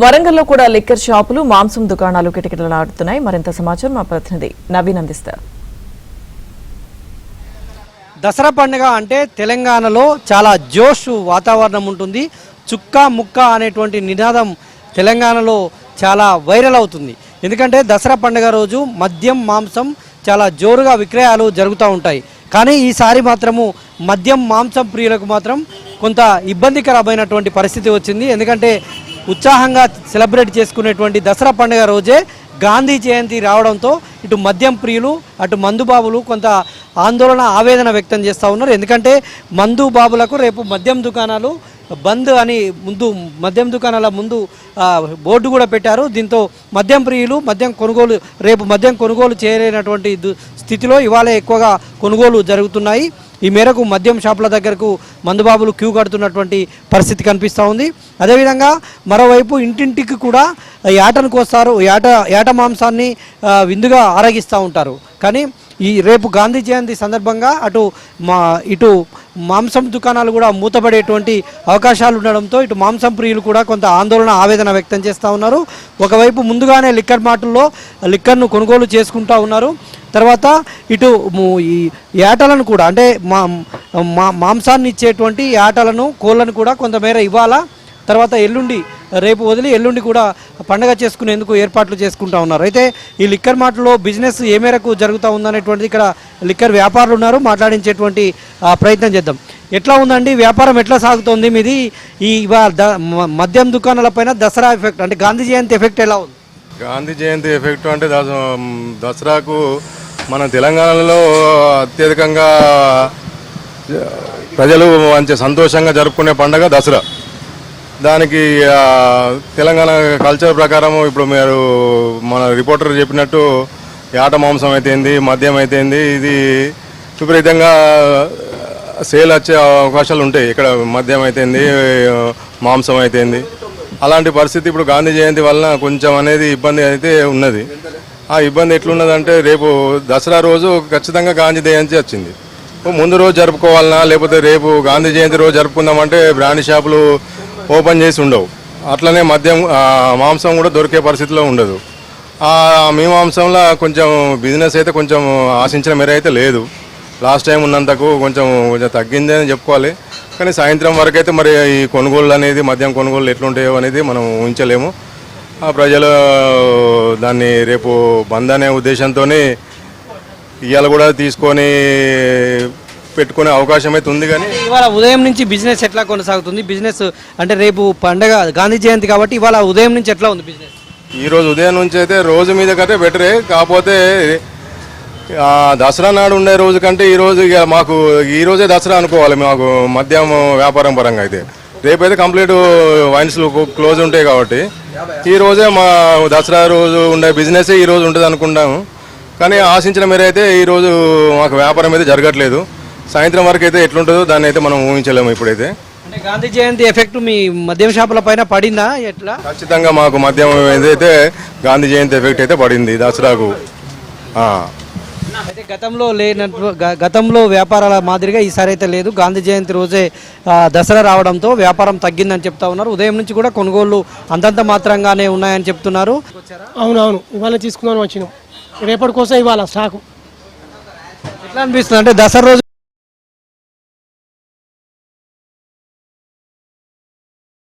వరంగల్లో కూడా లిక్కర్ షాపులు మాంసం దుకాణాలు కిటకిటలాడుతున్నాయి. మరింత సమాచారం మా ప్రతినిధి నవీన్ అందిస్తారు. దసరా పండుగ అంటే తెలంగాణలో చాలా జోష్ వాతావరణం ఉంటుంది. చుక్క ముక్క అనేటువంటి నినాదం తెలంగాణలో చాలా వైరల్ అవుతుంది. ఎందుకంటే దసరా పండుగ రోజు మద్యం మాంసం చాలా జోరుగా విక్రయాలు జరుగుతూ ఉంటాయి. కానీ ఈసారి మాత్రము మద్యం మాంసం ప్రియులకు మాత్రం కొంత ఇబ్బందికరమైనటువంటి పరిస్థితి వచ్చింది. ఎందుకంటే ఉత్సాహంగా సెలబ్రేట్ చేసుకునేటువంటి దసరా పండుగ రోజే గాంధీ జయంతి రావడంతో ఇటు మద్యం ప్రియులు అటు మందుబాబులు కొంత ఆందోళన ఆవేదన వ్యక్తం చేస్తూ ఉన్నారు. ఎందుకంటే మందుబాబులకు రేపు మద్యం దుకాణాలు బంద్ అని మద్యం దుకాణాల ముందు బోర్డు కూడా పెట్టారు. దీంతో మద్యం ప్రియులు రేపు మద్యం కొనుగోలు చేయలేనటువంటి స్థితిలో ఇవాళ ఎక్కువగా కొనుగోలు జరుగుతున్నాయి. ఈ మేరకు మద్యం షాపుల దగ్గరకు మందుబాబులు క్యూ కడుతున్నటువంటి పరిస్థితి కనిపిస్తూ ఉంది. అదేవిధంగా మరోవైపు ఇంటింటికి కూడా యాటను కోస్తారు, యాట మాంసాన్ని విందుగా ఆరగిస్తూ ఉంటారు. కానీ ఈ రేపు గాంధీ జయంతి సందర్భంగా ఇటు మాంసం దుకాణాలు కూడా మూతపడేటువంటి అవకాశాలు ఉండడంతో ఇటు మాంసం ప్రియులు కూడా కొంత ఆందోళన ఆవేదన వ్యక్తం చేస్తూ ఉన్నారు. ఒకవైపు ముందుగానే లిక్కర్ మార్టుల్లో లిక్కర్ను కొనుగోలు చేసుకుంటూ ఉన్నారు. తర్వాత ఇటు ఈ యాటలను కూడా అంటే మాంసాన్ని ఇచ్చేటువంటి యాటలను కోళ్ళను కూడా కొంతమేర ఇవ్వాలా. తర్వాత రేపు వదిలి ఎల్లుండి కూడా పండగ చేసుకునేందుకు ఏర్పాట్లు చేసుకుంటా ఉన్నారు. అయితే ఈ లిక్కర్ మార్ట్లో బిజినెస్ ఏ మేరకు జరుగుతూ ఉందనేటువంటిది ఇక్కడ లిక్కర్ వ్యాపారులు ఉన్నారు, మాట్లాడించేటువంటి ప్రయత్నం చేద్దాం. ఎట్లా ఉందండి వ్యాపారం, ఎట్లా సాగుతోంది మీది? ఈ మద్యం దుకాణాలపైన దసరా ఎఫెక్ట్ అంటే గాంధీ జయంతి ఎఫెక్ట్ ఎలా ఉంది? గాంధీ జయంతి ఎఫెక్ట్ అంటే దసరాకు మన తెలంగాణలో అత్యధికంగా ప్రజలు మంచి సంతోషంగా జరుపుకునే పండుగ దసరా. దానికి తెలంగాణ కల్చర్ ప్రకారం ఇప్పుడు మీరు మన రిపోర్టర్ చెప్పినట్టు యాట మాంసం అయితేంది, మద్యం అయితేంది, ఇది విపరీతంగా సేల్ వచ్చే అవకాశాలు ఉంటాయి. ఇక్కడ మద్యం అయితేంది, మాంసం అయితేంది. అలాంటి పరిస్థితి ఇప్పుడు గాంధీ జయంతి వలన కొంచెం అనేది ఇబ్బంది అయితే ఉన్నది. ఆ ఇబ్బంది ఎట్లున్నదంటే రేపు దసరా రోజు ఖచ్చితంగా గాంధీ జయంతి వచ్చింది. ముందు రోజు జరుపుకోవాలన్నా లేకపోతే రేపు గాంధీ జయంతి రోజు జరుపుకుందామంటే బ్రాండ్ షాపులు ఓపెన్ చేసి ఉండవు. అట్లనే మాంసం కూడా దొరికే పరిస్థితిలో ఉండదు. మీ మాంసంలో కొంచెం బిజినెస్ అయితే కొంచెం ఆశించిన మేర అయితే లేదు. లాస్ట్ టైం ఉన్నంతకు కొంచెం తగ్గింది అని చెప్పుకోవాలి. కానీ సాయంత్రం వరకు అయితే మరి ఈ కొనుగోళ్ళు అనేది మద్యం కొనుగోళ్ళు ఎట్లుంటాయో అనేది మనం ఊహించలేము. ప్రజలు దాన్ని రేపు బంద్ అనే ఉద్దేశంతోనే ఇవాళ కూడా తీసుకొని పెట్టుకునే అవకాశం అయితే ఉంది. కానీ ఇవాళ ఉదయం నుంచి బిజినెస్ ఎట్లా కొనసాగుతుంది? బిజినెస్ అంటే రేపు పండగ గాంధీ జయంతి కాబట్టి ఇవాళ ఉదయం నుంచి ఎట్లా ఉంది బిజినెస్? ఈరోజు ఉదయం నుంచి అయితే రోజు మీద కంటే బెటరే. కాకపోతే దసరా నాడు ఉండే రోజు కంటే ఈరోజు ఇక మాకు ఈరోజే దసరా అనుకోవాలి. మాకు మద్యం వ్యాపారం పరంగా అయితే రేపైతే కంప్లీట్ వైన్స్ క్లోజ్ ఉంటాయి కాబట్టి ఈరోజే మా దసరా రోజు ఉండే బిజినెస్ ఈరోజు ఉంటుంది అనుకుంటాము. కానీ ఆశించిన మేర అయితే ఈరోజు మాకు వ్యాపారం అయితే జరగట్లేదు. సాయంత్రం వరకు అయితే ఎట్లుంటుందో దాన్ని అయితే మనం ఊహించలేము ఇప్పుడైతే. అంటే గాంధీ జయంతి ఎఫెక్ట్ మీ మద్యం షాపుల పైన పడిందా ఎట్లా? ఖచ్చితంగా మాకు మద్యం అయితే గాంధీ జయంతి ఎఫెక్ట్ అయితే పడింది దసరాకు. అయితే గతంలో వ్యాపారాల మాదిరిగా ఈసారి అయితే లేదు. గాంధీ జయంతి రోజే దసరా రావడంతో వ్యాపారం తగ్గిందని చెప్తా ఉన్నారు. ఉదయం నుంచి కూడా కొనుగోళ్లు అంతంత మాత్రంగానే ఉన్నాయని చెప్తున్నారు. అవునవును, ఇవాళ తీసుకుందామని వచ్చినాం. రేపటి కోసం ఇవాళ స్టాకు ఎట్లా అనిపిస్తుంది? అంటే దసరా రోజు